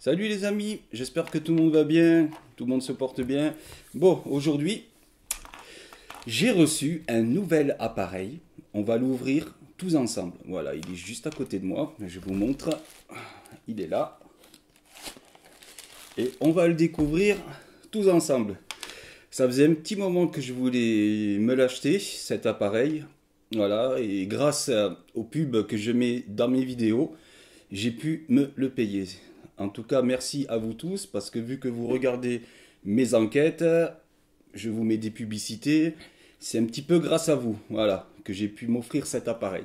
Salut les amis, j'espère que tout le monde va bien, tout le monde se porte bien. Bon, aujourd'hui, j'ai reçu un nouvel appareil. On va l'ouvrir tous ensemble. Voilà, il est juste à côté de moi. Je vous montre. Il est là. Et on va le découvrir tous ensemble. Ça faisait un petit moment que je voulais me l'acheter, cet appareil. Voilà, et grâce aux pubs que je mets dans mes vidéos, j'ai pu me le payer. En tout cas, merci à vous tous, parce que vu que vous regardez mes enquêtes, je vous mets des publicités, c'est un petit peu grâce à vous, voilà, que j'ai pu m'offrir cet appareil.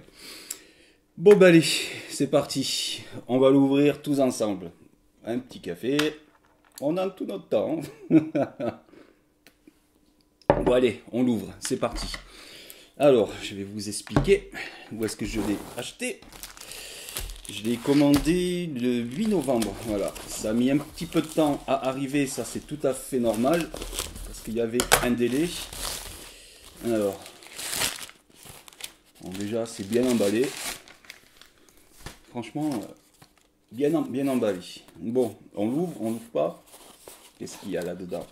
Bon, bah allez, c'est parti. On va l'ouvrir tous ensemble. Un petit café. On a tout notre temps. Bon, allez, on l'ouvre, c'est parti. Alors, je vais vous expliquer où est-ce que je l'ai acheté. Je l'ai commandé le 8 novembre, voilà. Ça a mis un petit peu de temps à arriver, ça c'est tout à fait normal, parce qu'il y avait un délai. Alors, bon, déjà c'est bien emballé. Franchement, bien emballé. Bon, on l'ouvre pas. Qu'est-ce qu'il y a là-dedans?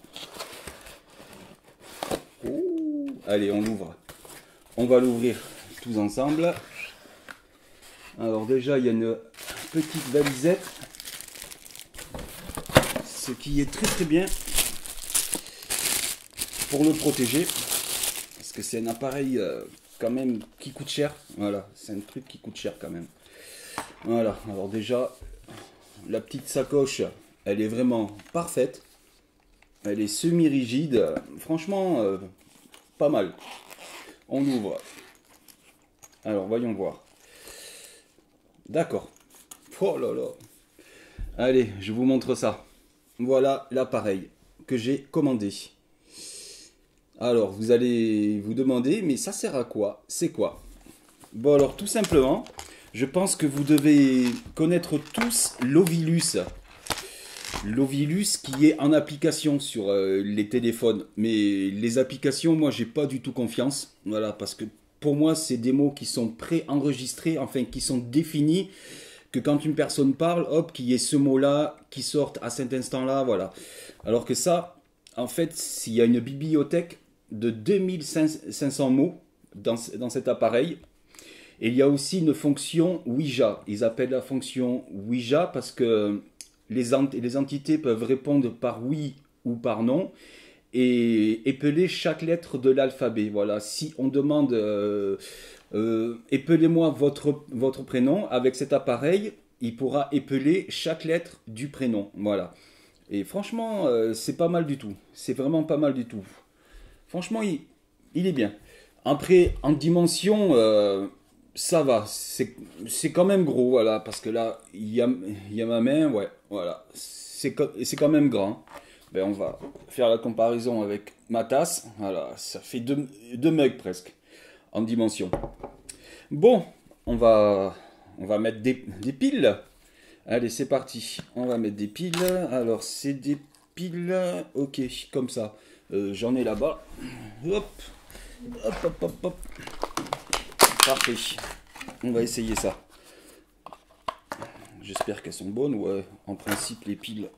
Oh, allez, on l'ouvre. On va l'ouvrir tous ensemble. Alors déjà, il y a une petite valisette, ce qui est très bien pour le protéger, parce que c'est un appareil quand même qui coûte cher. Voilà, c'est un truc qui coûte cher quand même. Voilà, alors déjà, la petite sacoche, elle est vraiment parfaite. Elle est semi-rigide, franchement, pas mal. On l'ouvre. Alors, voyons voir. D'accord. Oh là là. Allez, je vous montre ça. Voilà l'appareil que j'ai commandé. Alors, vous allez vous demander, mais ça sert à quoi? C'est quoi? Bon, alors, tout simplement, je pense que vous devez connaître tous l'Ovilus. L'Ovilus qui est en application sur les téléphones. Mais les applications, moi, j'ai pas du tout confiance. Voilà, parce que pour moi, c'est des mots qui sont pré-enregistrés, enfin, qui sont définis, que quand une personne parle, hop, qu'il y ait ce mot-là qui sorte à cet instant-là, voilà. Alors que ça, en fait, s'il y a une bibliothèque de 2500 mots dans cet appareil, et il y a aussi une fonction Ouija. Ils appellent la fonction Ouija parce que les entités peuvent répondre par oui ou par non et épeler chaque lettre de l'alphabet. Voilà, si on demande épelez-moi votre prénom, avec cet appareil, il pourra épeler chaque lettre du prénom. Voilà. Et franchement, c'est pas mal du tout. C'est vraiment pas mal du tout. Franchement, il est bien. Après, en dimension, ça va. C'est quand même gros, voilà. Parce que là, il y a ma main, ouais, voilà. C'est quand même grand. Ben, on va faire la comparaison avec ma tasse. Voilà, ça fait deux mugs presque en dimension. Bon, on va mettre des piles. Allez, c'est parti. On va mettre des piles. Alors, c'est des piles, ok, comme ça. J'en ai là-bas. Hop, hop, hop, hop, hop. Parfait. On va essayer ça. J'espère qu'elles sont bonnes. Ouais, en principe, les piles,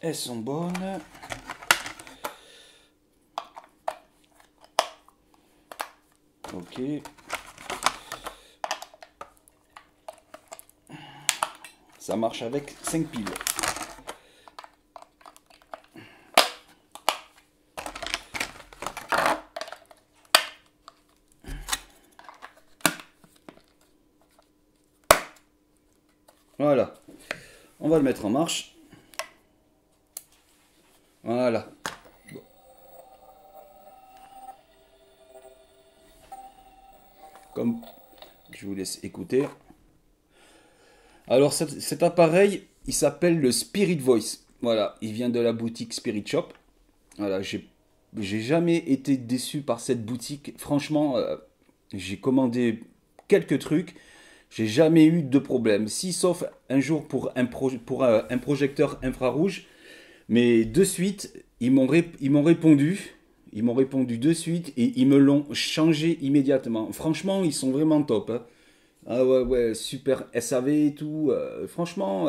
elles sont bonnes. Ok. Ça marche avec 5 piles. Voilà. On va le mettre en marche. Voilà. Bon. Comme je vous laisse écouter. Alors cet appareil, il s'appelle le Spirit Voice. Voilà, il vient de la boutique Spirit Shop. Voilà, j'ai jamais été déçu par cette boutique. Franchement, j'ai commandé quelques trucs. J'ai jamais eu de problème. Si, sauf un jour pour un projecteur infrarouge. Mais de suite, ils m'ont répondu. Ils m'ont répondu de suite et ils me l'ont changé immédiatement. Franchement, ils sont vraiment top, hein. Ah ouais, ouais, super SAV et tout. Franchement,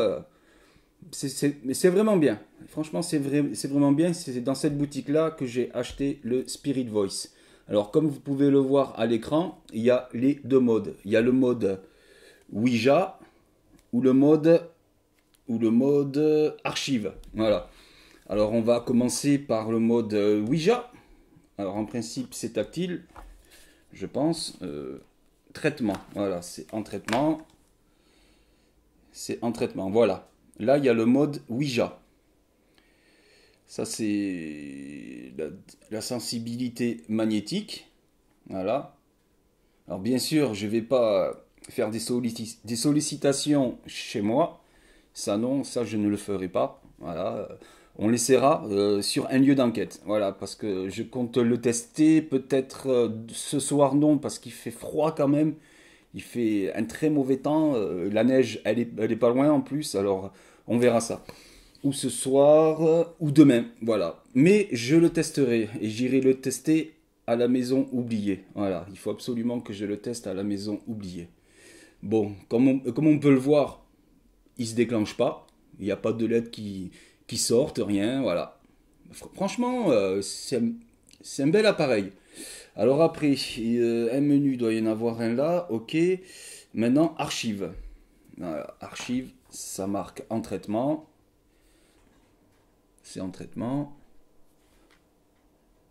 mais c'est vraiment bien. Franchement, c'est vraiment bien. C'est dans cette boutique-là que j'ai acheté le Spirit Voice. Alors, comme vous pouvez le voir à l'écran, il y a les deux modes. Il y a le mode Ouija ou le mode archive. Voilà. Alors, on va commencer par le mode Ouija. Alors, en principe, c'est tactile, je pense. Traitement. Voilà, c'est en traitement. C'est en traitement. Voilà. Là, il y a le mode Ouija. Ça, c'est la sensibilité magnétique. Voilà. Alors, bien sûr, je ne vais pas faire des sollicitations chez moi. Ça, non, ça, je ne le ferai pas. Voilà. On laissera sur un lieu d'enquête. Voilà, parce que je compte le tester. Peut-être ce soir, non, parce qu'il fait froid quand même. Il fait un très mauvais temps. La neige, elle est pas loin en plus. Alors, on verra ça. Ou ce soir, ou demain. Voilà. Mais je le testerai. Et j'irai le tester à la maison oubliée. Voilà. Il faut absolument que je le teste à la maison oubliée. Bon, comme on peut le voir, il se déclenche pas. Il n'y a pas de LED qui sortent, rien. Voilà. Franchement, c'est un bel appareil. Alors après, un menu, doit y en avoir un là, ok. Maintenant, archive. Voilà, archive, ça marque en traitement. C'est en traitement.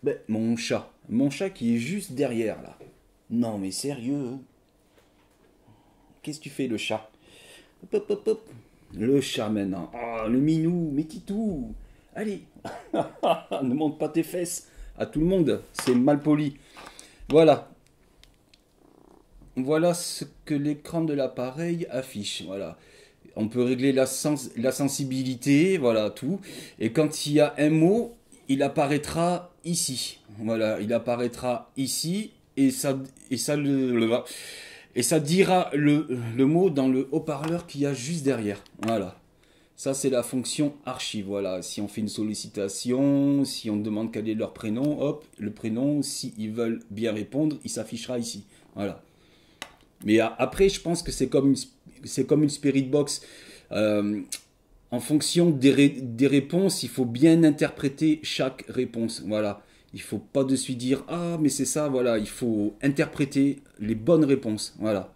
Ben, mon chat qui est juste derrière là. Non mais sérieux, hein. Qu'est-ce que tu fais le chat? Hop, hop, hop, hop. Le chat maintenant. Ah, le minou, mais Titou. Allez, ne monte pas tes fesses à tout le monde, c'est mal poli. Voilà, voilà ce que l'écran de l'appareil affiche. Voilà. On peut régler la sensibilité, voilà tout. Et quand il y a un mot, il apparaîtra ici. Voilà, il apparaîtra ici et ça dira le mot dans le haut-parleur qu'il y a juste derrière. Voilà. Ça, c'est la fonction archive. Voilà. Si on fait une sollicitation, si on demande quel est leur prénom, hop, le prénom, s'ils veulent bien répondre, il s'affichera ici. Voilà. Mais après, je pense que c'est comme une Spirit Box. Euh, En fonction des réponses, il faut bien interpréter chaque réponse. Voilà. Il faut pas de suite dire ah mais c'est ça. Voilà. Il faut interpréter les bonnes réponses. Voilà.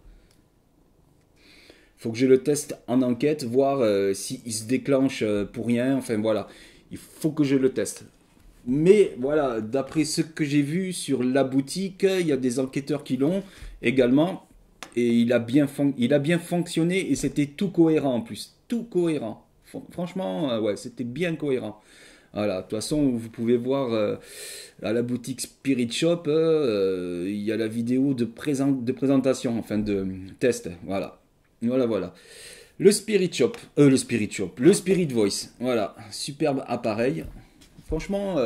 Il faut que je le teste en enquête, voir s'il se déclenche pour rien. Enfin voilà. Il faut que je le teste. Mais voilà, d'après ce que j'ai vu sur la boutique, il y a des enquêteurs qui l'ont également. Et il a bien fonctionné et c'était tout cohérent en plus. Tout cohérent. Franchement, ouais, c'était bien cohérent. Voilà, de toute façon, vous pouvez voir à la boutique Spirit Shop, il y a la vidéo de présentation, enfin de test. Voilà. Voilà, voilà. Le Spirit Voice. Voilà, superbe appareil. Franchement,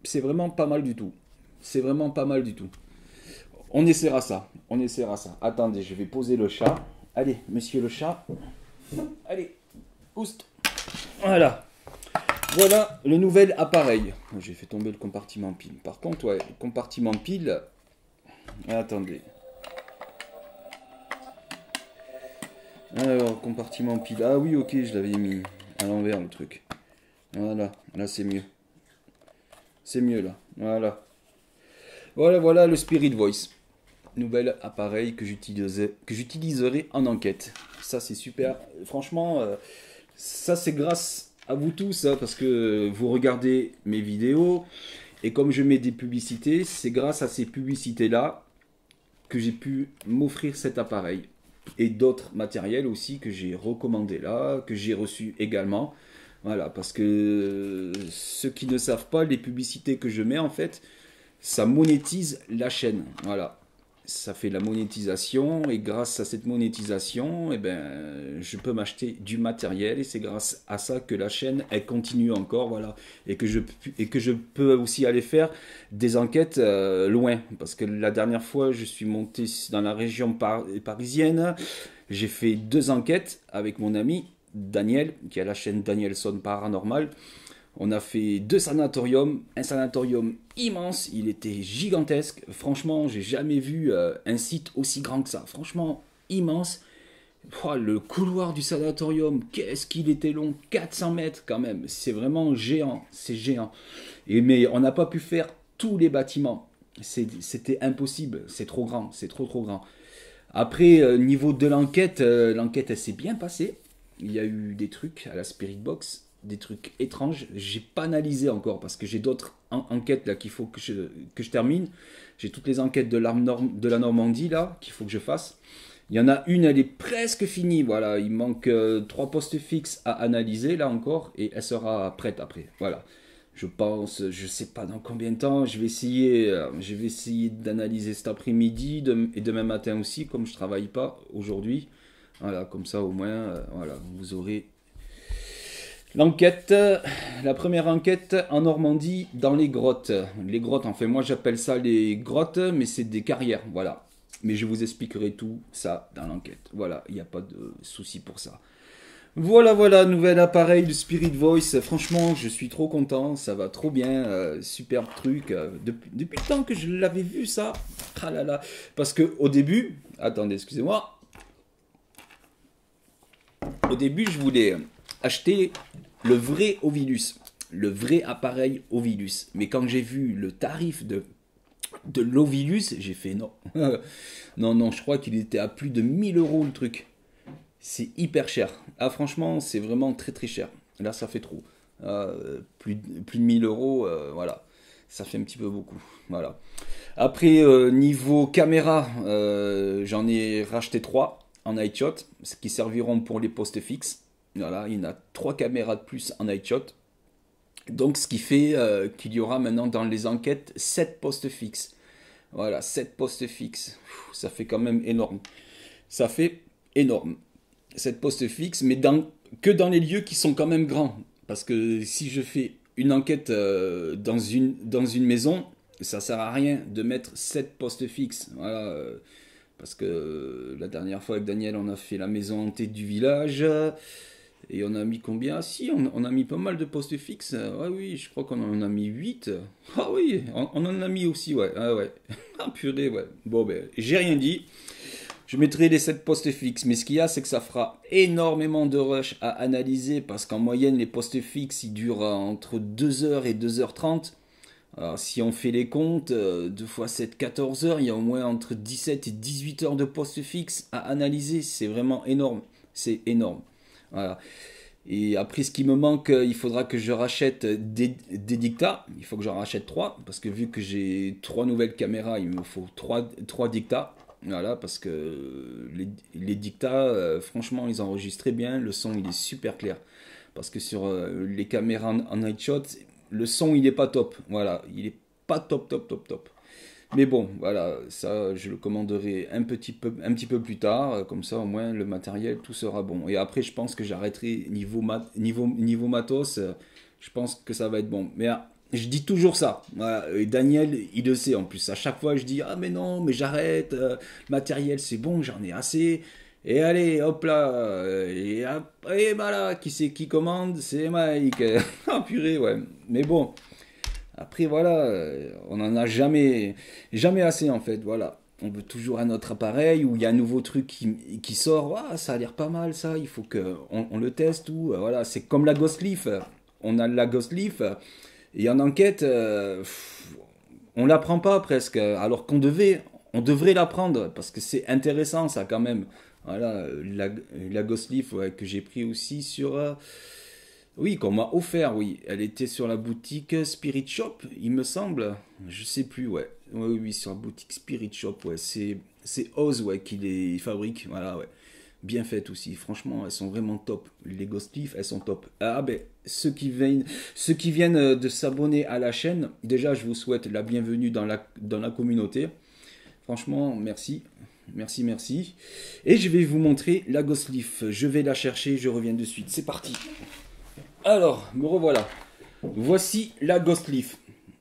c'est vraiment pas mal du tout. C'est vraiment pas mal du tout. On essaiera ça. On essaiera ça. Attendez, je vais poser le chat. Allez, monsieur le chat. Allez, oust. Voilà. Voilà le nouvel appareil. J'ai fait tomber le compartiment pile. Par contre, ouais, le compartiment pile. Attendez. Alors, compartiment pile. Ah oui, ok, je l'avais mis à l'envers le truc. Voilà, là c'est mieux. C'est mieux là. Voilà. Voilà, voilà le Spirit Voice. Nouvel appareil que j'utiliserai en enquête. Ça c'est super. Franchement, ça c'est grâce à vous tous, hein, parce que vous regardez mes vidéos et comme je mets des publicités, c'est grâce à ces publicités-là que j'ai pu m'offrir cet appareil. Et d'autres matériels aussi que j'ai recommandé là, que j'ai reçu également. Voilà, parce que ceux qui ne savent pas, les publicités que je mets en fait, ça monétise la chaîne. Voilà. Ça fait la monétisation et grâce à cette monétisation, eh ben, je peux m'acheter du matériel et c'est grâce à ça que la chaîne elle continue encore, voilà, et que je peux aussi aller faire des enquêtes loin parce que la dernière fois je suis monté dans la région parisienne, j'ai fait 2 enquêtes avec mon ami Daniel qui a la chaîne Danielson Paranormal. On a fait 2 sanatoriums, un sanatorium immense, il était gigantesque. Franchement, j'ai jamais vu un site aussi grand que ça. Franchement, immense. Oh, le couloir du sanatorium, qu'est-ce qu'il était long, 400 mètres quand même, c'est vraiment géant, c'est géant. Mais on n'a pas pu faire tous les bâtiments, c'était impossible, c'est trop grand, c'est trop grand. Après, niveau de l'enquête, l'enquête elle s'est bien passée, il y a eu des trucs à la Spirit Box, des trucs étranges, j'ai pas analysé encore parce que j'ai d'autres enquêtes là qu'il faut que je termine, j'ai toutes les enquêtes de la Normandie là qu'il faut que je fasse. Il y en a une, elle est presque finie, voilà, il manque 3 postes fixes à analyser là encore, et elle sera prête après, voilà. Je pense, je sais pas dans combien de temps, je vais essayer d'analyser cet après-midi et demain matin aussi, comme je travaille pas aujourd'hui. Voilà, comme ça au moins, voilà, vous aurez l'enquête, la première enquête en Normandie dans les grottes. Les grottes, enfin moi j'appelle ça les grottes, mais c'est des carrières, voilà. Mais je vous expliquerai tout ça dans l'enquête. Voilà, il n'y a pas de souci pour ça. Voilà, voilà, nouvel appareil de Spirit Voice. Franchement, je suis trop content, ça va trop bien, superbe truc. Depuis le temps que je l'avais vu ça, ah là là. Parce que au début, attendez, excusez-moi. Au début, je voulais acheter le vrai Ovilus, le vrai appareil Ovilus. Mais quand j'ai vu le tarif de l'Ovilus, j'ai fait non. Non, non, je crois qu'il était à plus de 1000 € le truc. C'est hyper cher. Ah, franchement, c'est vraiment très cher. Là, ça fait trop. Plus de 1000 €, voilà. Ça fait un petit peu beaucoup. Voilà. Après, niveau caméra, j'en ai racheté 3 en night shot, ce qui serviront pour les postes fixes. Voilà, il y en a 3 caméras de plus en night shot. Donc, ce qui fait qu'il y aura maintenant dans les enquêtes 7 postes fixes. Voilà, 7 postes fixes. Ça fait quand même énorme. Ça fait énorme. 7 postes fixes, mais que dans les lieux qui sont quand même grands. Parce que si je fais une enquête dans une maison, ça sert à rien de mettre 7 postes fixes. Voilà. Parce que la dernière fois avec Daniel, on a fait la maison hantée du village. Et on a mis combien? Si, on a mis pas mal de postes fixes. Ouais, oui, je crois qu'on en a mis 8. Ah oui, on en a mis aussi, ouais. Ah ouais. Ah purée, ouais. Bon, ben, j'ai rien dit. Je mettrai les 7 postes fixes. Mais ce qu'il y a, c'est que ça fera énormément de rush à analyser. Parce qu'en moyenne, les postes fixes, ils durent entre 2 heures et 2h30. Alors, si on fait les comptes, 2 fois 7, 14 heures, il y a au moins entre 17 et 18 heures de postes fixes à analyser. C'est vraiment énorme. C'est énorme. Voilà. Et après, ce qui me manque, il faudra que je rachète des dictats. Il faut que j'en rachète 3. Parce que vu que j'ai 3 nouvelles caméras, il me faut 3 dictats. Voilà, parce que les dictats, franchement, ils enregistrent très bien. Le son, il est super clair. Parce que sur les caméras en night shot, le son, il n'est pas top. Voilà, il n'est pas top. Mais bon, voilà, ça, je le commanderai un petit peu plus tard. Comme ça, au moins, le matériel, tout sera bon. Et après, je pense que j'arrêterai niveau matos. Je pense que ça va être bon. Mais je dis toujours ça. Voilà. Et Daniel, il le sait en plus. À chaque fois, je dis, ah mais non, mais j'arrête. Le matériel, c'est bon, j'en ai assez. Et allez, hop là. Et après, voilà, qui c'est qui commande? C'est Mike. Ah purée, ouais. Mais bon. Après, voilà, on n'en a jamais assez en fait, voilà. On veut toujours un autre appareil où il y a un nouveau truc qui sort. Ah, ça a l'air pas mal ça, il faut qu'on le teste ou voilà. C'est comme la Ghost Leaf. On a la Ghost Leaf et en enquête, on la prend pas presque, alors on devrait la prendre parce que c'est intéressant ça quand même. Voilà, la Ghost Leaf ouais, que j'ai pris aussi sur. Oui, qu'on m'a offert, oui. Elle était sur la boutique Spirit Shop, il me semble. Je sais plus, ouais. Oui, oui, sur la boutique Spirit Shop, ouais. C'est Oz, ouais, qui les fabrique. Voilà, ouais. Bien faites aussi. Franchement, elles sont vraiment top. Les Ghost Leaf, elles sont top. Ah ben, ceux qui viennent de s'abonner à la chaîne, déjà, je vous souhaite la bienvenue dans la communauté. Franchement, merci. Merci. Et je vais vous montrer la Ghost Leaf. Je vais la chercher, je reviens de suite. C'est parti. Alors, me revoilà. Voici la Ghost Leaf.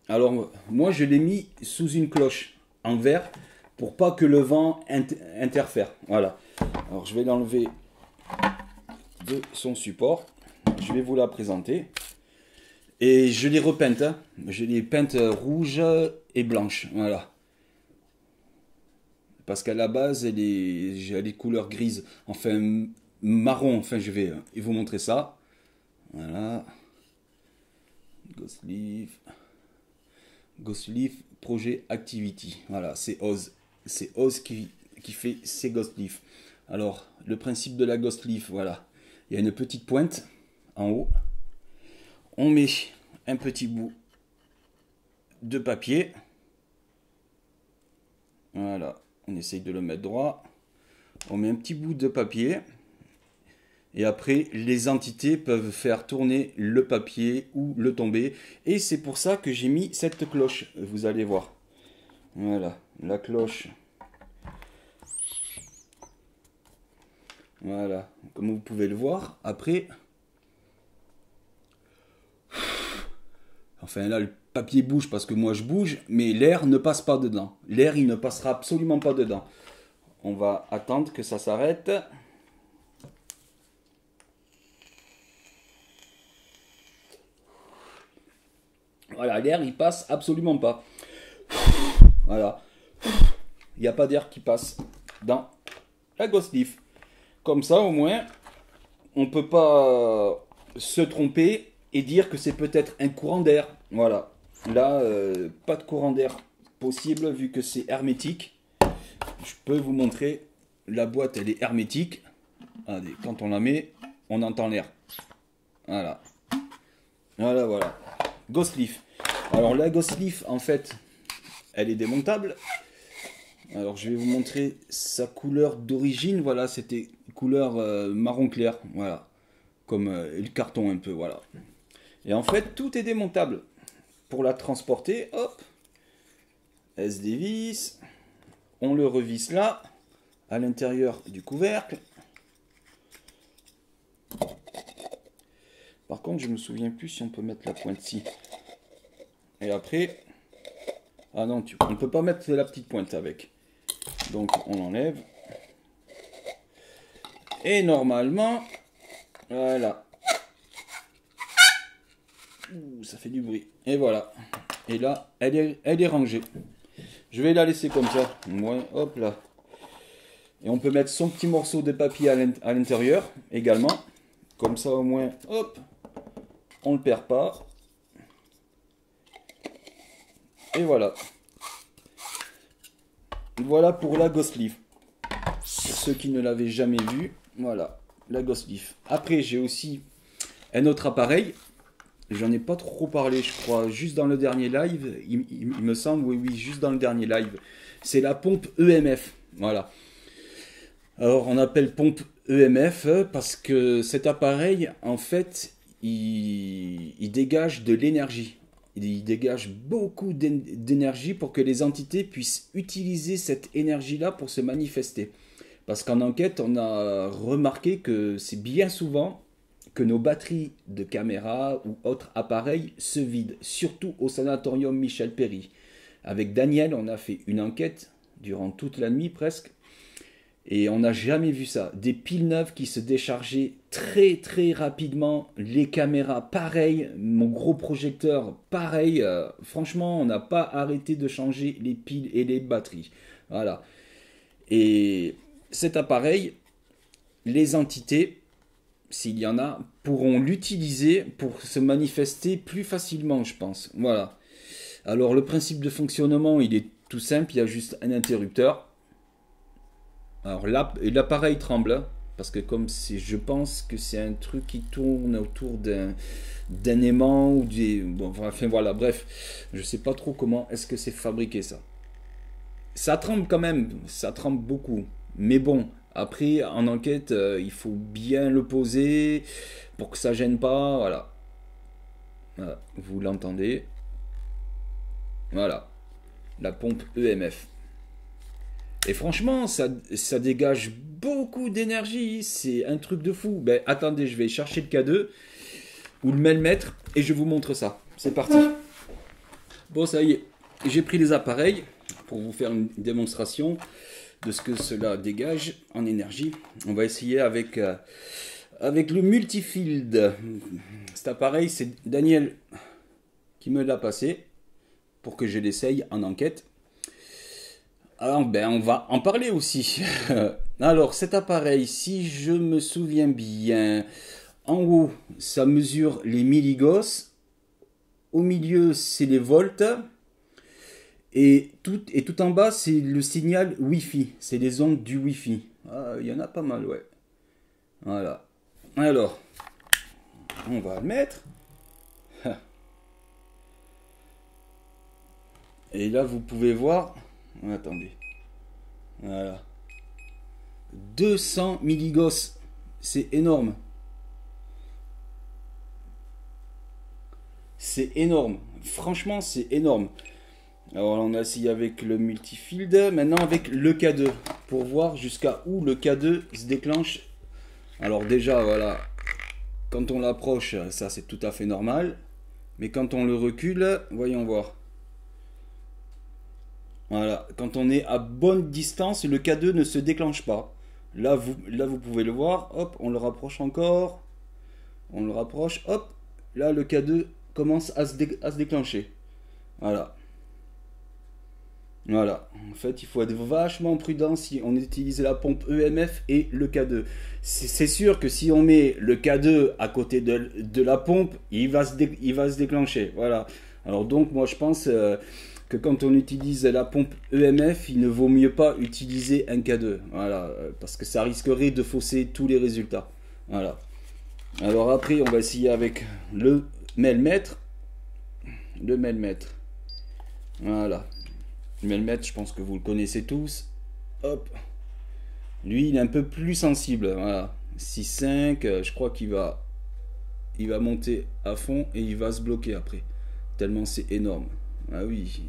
Alors, moi, je l'ai mis sous une cloche en verre pour pas que le vent interfère. Voilà. Alors, je vais l'enlever de son support. Je vais vous la présenter. Et je l'ai repeinte. Hein. Je l'ai peinte rouge et blanche. Voilà. parce qu'à la base, elle est de couleur grise, enfin marron, enfin je vais vous montrer ça. Voilà. Ghost Leaf Projet Activity. Voilà, c'est Oz. C'est Oz qui fait ces Ghost Leaf. Alors, le principe de la Ghost Leaf, voilà. Il y a une petite pointe en haut. On met un petit bout de papier. Voilà, on essaye de le mettre droit. On met un petit bout de papier. Et après, les entités peuvent faire tourner le papier ou le tomber. Et c'est pour ça que j'ai mis cette cloche. Vous allez voir. Voilà, la cloche. Voilà, comme vous pouvez le voir. Après, enfin là, le papier bouge parce que moi je bouge, mais l'air ne passe pas dedans. L'air, il ne passera absolument pas dedans. On va attendre que ça s'arrête. Voilà, l'air, il passe absolument pas. Voilà. Il n'y a pas d'air qui passe dans la Ghost Leaf. Comme ça, au moins, on ne peut pas se tromper et dire que c'est peut-être un courant d'air. Voilà. Là, pas de courant d'air possible vu que c'est hermétique. Je peux vous montrer. La boîte, elle est hermétique. Allez, quand on la met, on entend l'air. Voilà. Voilà, voilà. Ghost Leaf. Alors la Ghost Leaf, en fait, elle est démontable. Alors je vais vous montrer sa couleur d'origine. Voilà, c'était couleur marron clair. Voilà, comme le carton un peu. Voilà. Et en fait, tout est démontable. Pour la transporter, hop, elle se dévisse. On le revisse là, à l'intérieur du couvercle. Par contre, je me souviens plus si on peut mettre la pointe-ci. Et après, ah non, on ne peut pas mettre la petite pointe avec. Donc on enlève. Et normalement, voilà. Ouh, ça fait du bruit. Et voilà. Et là, elle est rangée. Je vais la laisser comme ça. Ouais, hop là. Et on peut mettre son petit morceau de papier à l'intérieur également. Comme ça au moins, hop, on ne le perd pas. Et voilà. Voilà pour la Ghost Leaf. Pour ceux qui ne l'avaient jamais vu, voilà, la Ghost Leaf. Après, j'ai aussi un autre appareil. J'en ai pas trop parlé, je crois, juste dans le dernier live. Il me semble, oui, juste dans le dernier live. C'est la pompe EMF. Voilà. Alors, on appelle pompe EMF parce que cet appareil, en fait, il dégage de l'énergie. Il dégage beaucoup d'énergie pour que les entités puissent utiliser cette énergie-là pour se manifester. Parce qu'en enquête, on a remarqué que c'est bien souvent que nos batteries de caméra ou autres appareils se vident, surtout au sanatorium Michel Péry. Avec Daniel, on a fait une enquête durant toute la nuit presque. Et on n'a jamais vu ça. Des piles neuves qui se déchargeaient très très rapidement. Les caméras, pareil. Mon gros projecteur, pareil. Franchement, on n'a pas arrêté de changer les piles et les batteries. Voilà. Et cet appareil, les entités, s'il y en a, pourront l'utiliser pour se manifester plus facilement, je pense. Voilà. Alors, le principe de fonctionnement, il est tout simple. Il y a juste un interrupteur. Alors là, l'appareil tremble, parce que comme c'est, je pense que c'est un truc qui tourne autour d'un aimant ou des... Bon, enfin voilà, bref, je sais pas trop comment est-ce que c'est fabriqué ça. Ça tremble quand même, ça tremble beaucoup. Mais bon, après, en enquête, il faut bien le poser pour que ça gêne pas, voilà. Voilà, vous l'entendez. Voilà, la pompe EMF. Et franchement, ça dégage beaucoup d'énergie. C'est un truc de fou. Ben, attendez, je vais chercher le K2 ou le mètre et je vous montre ça. C'est parti. Bon, ça y est. J'ai pris les appareils pour vous faire une démonstration de ce que cela dégage en énergie. On va essayer avec le Multifield. Cet appareil, c'est Daniel qui me l'a passé pour que je l'essaye en enquête. Alors, ben, on va en parler aussi. Alors, cet appareil, si je me souviens bien, en haut, ça mesure les milligauss. Au milieu, c'est les volts. Et tout en bas, c'est le signal Wi-Fi. C'est les ondes du Wi-Fi. Ah, il y en a pas mal, ouais. Voilà. Alors, on va le mettre. Et là, vous pouvez voir. Attendez. Voilà. 200 milligauss. C'est énorme. C'est énorme. Franchement, c'est énorme. Alors on a essayé avec le multifield. Maintenant avec le K2. Pour voir jusqu'à où le K2 se déclenche. Alors déjà, voilà. Quand on l'approche, ça c'est tout à fait normal. Mais quand on le recule, voyons voir. Voilà, quand on est à bonne distance, le K2 ne se déclenche pas. Là, vous pouvez le voir. Hop, on le rapproche encore. On le rapproche. Hop, là, le K2 commence à se déclencher. Voilà. Voilà. En fait, il faut être vachement prudent si on utilise la pompe EMF et le K2. C'est sûr que si on met le K2 à côté de la pompe, il va se déclencher. Voilà. Alors donc, moi, je pense que quand on utilise la pompe EMF, il ne vaut mieux pas utiliser un K2. Voilà. Parce que ça risquerait de fausser tous les résultats. Voilà. Alors après, on va essayer avec le mètre. Le mètre. Voilà. Le mètre, je pense que vous le connaissez tous. Hop. Lui, il est un peu plus sensible. Voilà. 6,5. Je crois il va monter à fond et il va se bloquer après. Tellement c'est énorme. Ah oui.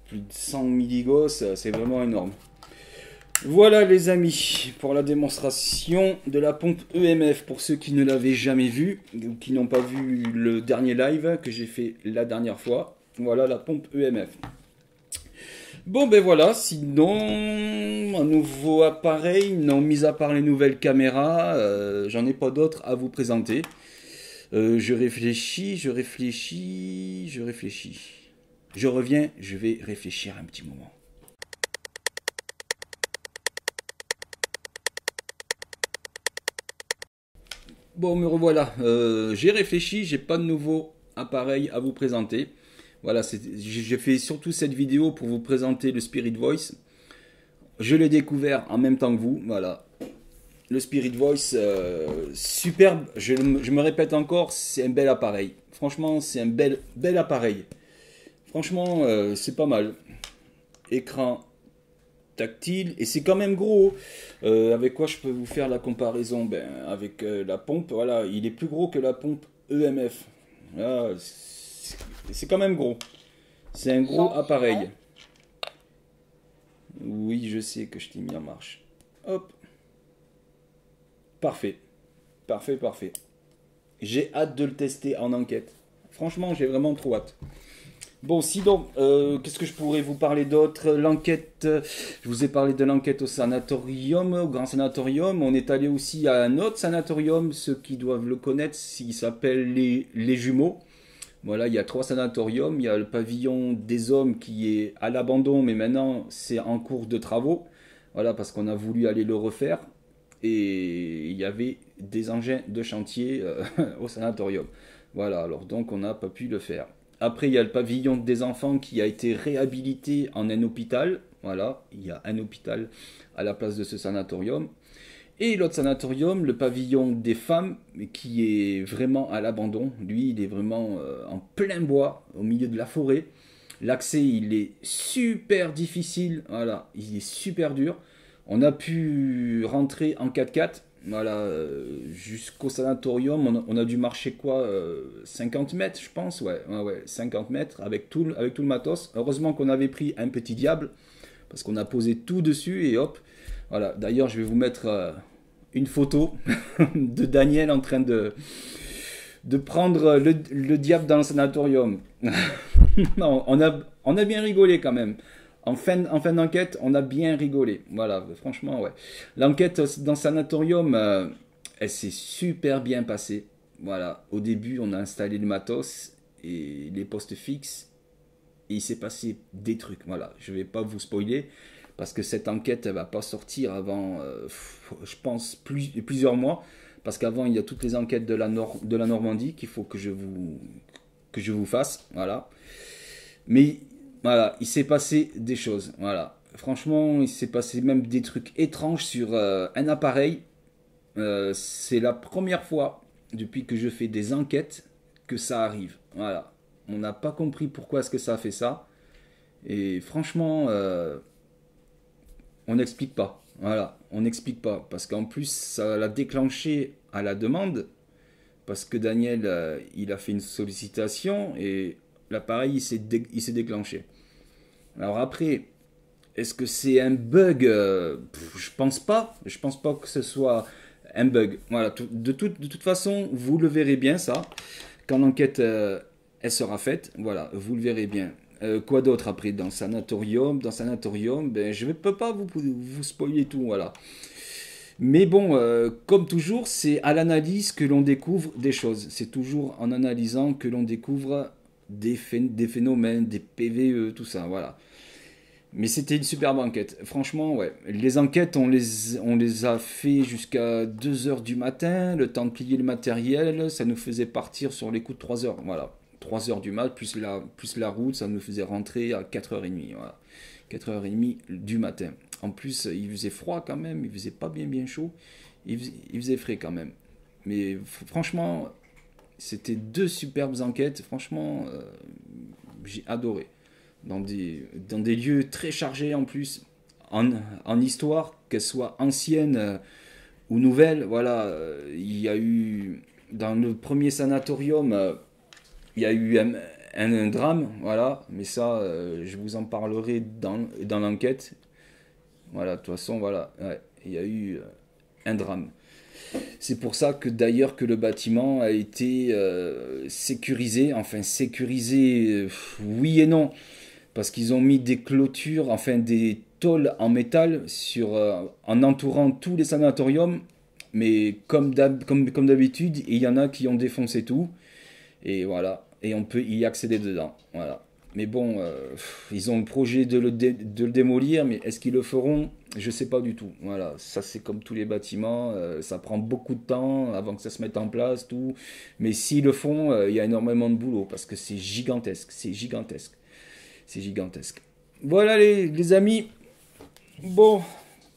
Plus de 100 milligauss, c'est vraiment énorme. Voilà les amis, pour la démonstration de la pompe EMF. Pour ceux qui ne l'avaient jamais vu, ou qui n'ont pas vu le dernier live que j'ai fait la dernière fois. Voilà la pompe EMF. Bon ben voilà, sinon un nouveau appareil, non, mis à part les nouvelles caméras, j'en ai pas d'autres à vous présenter. Je réfléchis. Je reviens, je vais réfléchir un petit moment. Bon, me revoilà. J'ai réfléchi, j'ai pas de nouveau appareil à vous présenter. Voilà, j'ai fait surtout cette vidéo pour vous présenter le Spirit Voice. Je l'ai découvert en même temps que vous, voilà. Le Spirit Voice, superbe, je me répète encore, c'est un bel appareil. Franchement, c'est un bel appareil. Franchement, c'est pas mal. Écran tactile, et c'est quand même gros. Avec quoi je peux vous faire la comparaison? Ben, avec la pompe, voilà, il est plus gros que la pompe EMF. Là, c'est quand même gros. C'est un gros appareil. Oui, je sais que je t'ai mis en marche. Hop. Parfait. Parfait. J'ai hâte de le tester en enquête. Franchement, j'ai vraiment trop hâte. Bon, sinon, qu'est-ce que je pourrais vous parler d'autre? L'enquête, je vous ai parlé de l'enquête au sanatorium, au grand sanatorium. On est allé aussi à un autre sanatorium, ceux qui doivent le connaître, il s'appelle les Jumeaux. Voilà, il y a 3 sanatoriums. Il y a le pavillon des hommes qui est à l'abandon, mais maintenant c'est en cours de travaux. Voilà, parce qu'on a voulu aller le refaire. Et il y avait des engins de chantier au sanatorium. Voilà, alors donc on n'a pas pu le faire. Après, il y a le pavillon des enfants qui a été réhabilité en un hôpital. Voilà, il y a un hôpital à la place de ce sanatorium. Et l'autre sanatorium, le pavillon des femmes, qui est vraiment à l'abandon. Lui, il est vraiment en plein bois, au milieu de la forêt. L'accès, il est super difficile. Voilà, il est super dur. On a pu rentrer en 4x4. Voilà, jusqu'au sanatorium, on a dû marcher quoi 50 mètres, je pense. Ouais, 50 mètres avec tout le matos. Heureusement qu'on avait pris un petit diable, parce qu'on a posé tout dessus et hop. Voilà, d'ailleurs, je vais vous mettre une photo de Daniel en train de prendre le diable dans le sanatorium. Non, on a bien rigolé quand même. En fin d'enquête, on a bien rigolé. Voilà, franchement, ouais. L'enquête dans le sanatorium, elle s'est super bien passée. Voilà, au début, on a installé le matos et les postes fixes. et il s'est passé des trucs. Voilà, je vais pas vous spoiler parce que cette enquête, elle va pas sortir avant, je pense, plusieurs mois. Parce qu'avant, il y a toutes les enquêtes de la Normandie qu'il faut que je vous fasse. Voilà. Mais voilà, il s'est passé des choses. Voilà. Franchement, il s'est passé même des trucs étranges sur un appareil. C'est la première fois depuis que je fais des enquêtes que ça arrive. Voilà. On n'a pas compris pourquoi est-ce que ça a fait ça. Et franchement, on n'explique pas. Voilà, on n'explique pas. Parce qu'en plus, ça l'a déclenché à la demande. Parce que Daniel, il a fait une sollicitation et l'appareil, il s'est déclenché. Alors après, est-ce que c'est un bug? Je pense pas. Je pense pas que ce soit un bug. Voilà, de toute façon, vous le verrez bien ça. Quand l'enquête elle sera faite, voilà, vous le verrez bien. Quoi d'autre après dans Sanatorium? Dans Sanatorium, ben, je ne peux pas vous spoiler tout, voilà. Mais bon, comme toujours, c'est à l'analyse que l'on découvre des choses. C'est toujours en analysant que l'on découvre des phénomènes, des PVE, tout ça, voilà. Mais c'était une superbe enquête. Franchement, ouais. Les enquêtes, on les a fait jusqu'à 2 heures du matin. Le temps de plier le matériel, ça nous faisait partir sur les coups de 3 heures. Voilà. 3 heures du mat, plus la route, ça nous faisait rentrer à 4h30. Voilà. 4h30 du matin. En plus, il faisait froid quand même. Il faisait pas bien chaud. Il faisait frais quand même. Mais franchement, c'était 2 superbes enquêtes. Franchement, j'ai adoré dans des lieux très chargés en plus, en histoire, qu'elle soit ancienne ou nouvelle. Voilà, il y a eu, dans le premier sanatorium, il y a eu un drame, voilà, mais ça, je vous en parlerai dans l'enquête. Voilà, de toute façon, voilà, ouais, il y a eu un drame. C'est pour ça que d'ailleurs que le bâtiment a été sécurisé, enfin sécurisé, oui et non. Parce qu'ils ont mis des clôtures, enfin des tôles en métal en entourant tous les sanatoriums. Mais comme d'habitude, il y en a qui ont défoncé tout. Et voilà. Et on peut y accéder dedans. Voilà. Mais bon, ils ont le projet de le démolir, mais est-ce qu'ils le feront? Je sais pas du tout. Voilà. Ça, c'est comme tous les bâtiments. Ça prend beaucoup de temps avant que ça se mette en place, tout. Mais s'ils le font, il y a énormément de boulot parce que c'est gigantesque. C'est gigantesque. C'est gigantesque. Voilà les amis. Bon,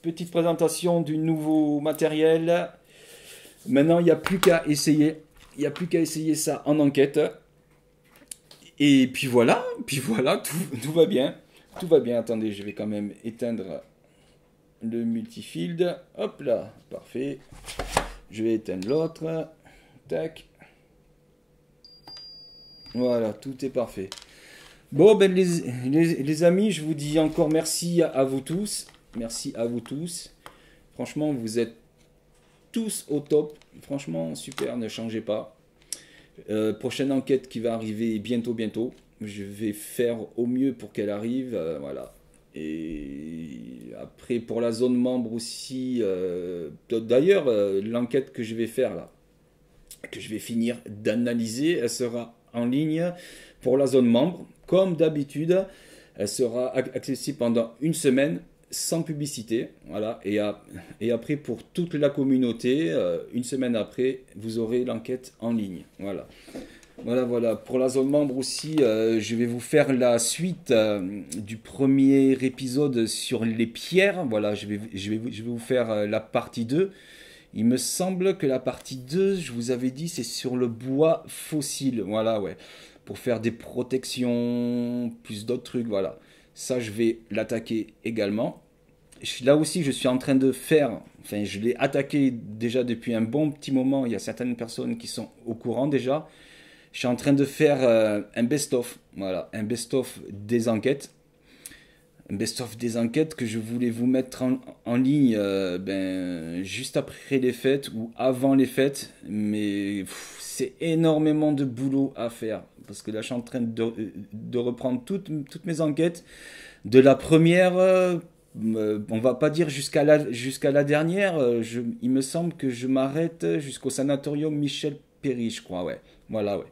petite présentation du nouveau matériel. Maintenant, il n'y a plus qu'à essayer. Il n'y a plus qu'à essayer ça en enquête. Et puis voilà, tout va bien. Tout va bien. Attendez, je vais quand même éteindre le multifield. Hop là, parfait. Je vais éteindre l'autre. Tac. Voilà, tout est parfait. Bon, ben les amis, je vous dis encore merci à vous tous. Merci à vous tous. Franchement, vous êtes tous au top. Franchement, super, ne changez pas. Prochaine enquête qui va arriver bientôt. Je vais faire au mieux pour qu'elle arrive. Voilà. Et après, pour la zone membre aussi. D'ailleurs, l'enquête que je vais faire là, que je vais finir d'analyser, elle sera en ligne pour la zone membre. Comme d'habitude, elle sera accessible pendant une semaine sans publicité. Voilà. Et après, pour toute la communauté, une semaine après, vous aurez l'enquête en ligne. Voilà. Voilà. Pour la zone membre aussi, je vais vous faire la suite du premier épisode sur les pierres. Voilà, je vais vous faire la partie 2. Il me semble que la partie 2, je vous avais dit, c'est sur le bois fossile. Voilà, ouais. Pour faire des protections, plus d'autres trucs, voilà. Ça, je vais l'attaquer également. Là aussi, je suis en train de faire, enfin, je l'ai attaqué déjà depuis un bon petit moment. Il y a certaines personnes qui sont au courant déjà. Je suis en train de faire un best-of, voilà, un best-of des enquêtes. Un best-of des enquêtes que je voulais vous mettre en ligne juste après les fêtes ou avant les fêtes. Mais c'est énormément de boulot à faire. Parce que là, je suis en train de reprendre toutes mes enquêtes. De la première, on va pas dire jusqu'à la dernière. Il me semble que je m'arrête jusqu'au sanatorium Michel Péry, je crois, ouais. Voilà, ouais.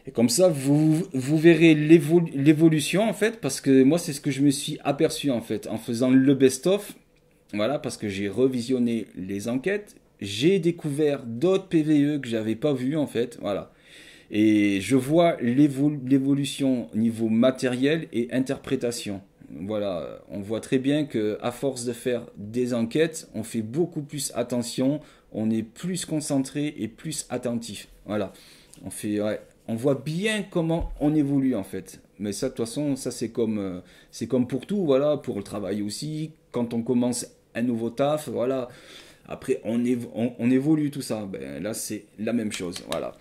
Et comme ça, vous verrez l'évolution en fait, parce que moi, c'est ce que je me suis aperçu en fait, en faisant le best-of. Voilà, parce que j'ai revisionné les enquêtes, j'ai découvert d'autres PVE que j'avais pas vu en fait, voilà. Et je vois l'évolution au niveau matériel et interprétation. Voilà, on voit très bien que à force de faire des enquêtes, on fait beaucoup plus attention, on est plus concentré et plus attentif. Voilà, ouais, on voit bien comment on évolue en fait. Mais ça, de toute façon, ça c'est comme pour tout, voilà, pour le travail aussi. Quand on commence un nouveau taf, voilà. Après, on évolue tout ça. Ben, là, c'est la même chose, voilà.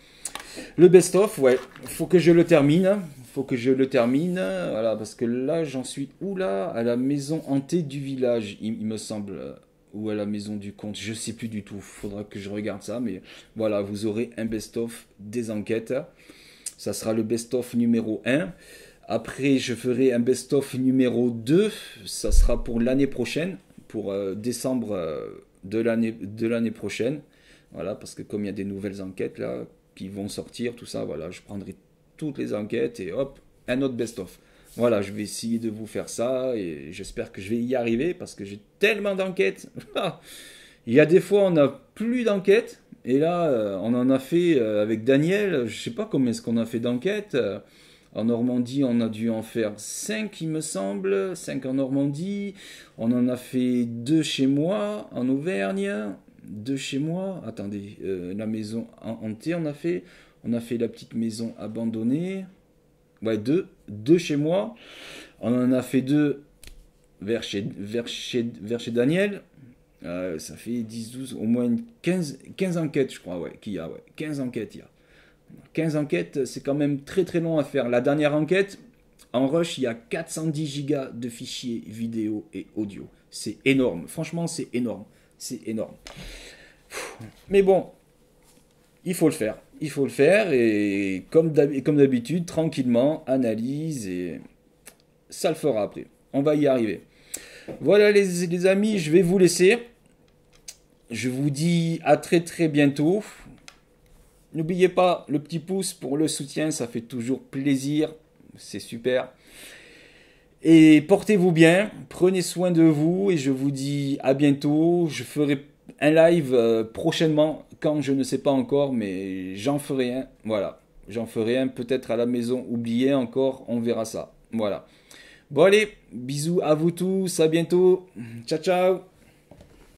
Le best-of, ouais, faut que je le termine. Faut que je le termine. Voilà, parce que là, j'en suis où là? À la maison hantée du village, il me semble. Ou à la maison du comte, je sais plus du tout. Faudra que je regarde ça. Mais voilà, vous aurez un best-of des enquêtes. Ça sera le best-of numéro 1. Après, je ferai un best-of numéro 2. Ça sera pour l'année prochaine. Pour décembre de l'année prochaine. Voilà, parce que comme il y a des nouvelles enquêtes là qui vont sortir, tout ça, voilà, je prendrai toutes les enquêtes et hop, un autre best-of. Voilà, je vais essayer de vous faire ça et j'espère que je vais y arriver parce que j'ai tellement d'enquêtes. Il y a des fois, on n'a plus d'enquêtes et là, on en a fait avec Daniel, je sais pas combien est-ce qu'on a fait d'enquêtes. En Normandie, on a dû en faire 5, il me semble, 5 en Normandie. On en a fait 2 chez moi, en Auvergne. 2 chez moi. Attendez, la maison hantée, on a fait la petite maison abandonnée. Ouais, 2. 2 chez moi. On en a fait 2 vers chez Daniel. Ça fait 10, 12, au moins 15 enquêtes, je crois, ouais, qu'il y a. Ouais. 15 enquêtes, il y a. 15 enquêtes, c'est quand même très très long à faire. La dernière enquête, en rush, il y a 410 gigas de fichiers vidéo et audio. C'est énorme. Franchement, c'est énorme. C'est énorme. Mais bon, il faut le faire. Il faut le faire et comme d'habitude, tranquillement, analyse et ça le fera après. On va y arriver. Voilà les amis, je vais vous laisser. Je vous dis à très très bientôt. N'oubliez pas le petit pouce pour le soutien, ça fait toujours plaisir. C'est super. Et portez-vous bien, prenez soin de vous et je vous dis à bientôt. Je ferai un live prochainement, quand je ne sais pas encore, mais j'en ferai un. Voilà, j'en ferai un peut-être à la maison oublié encore, on verra ça. Voilà. Bon allez, bisous à vous tous, à bientôt. Ciao ciao.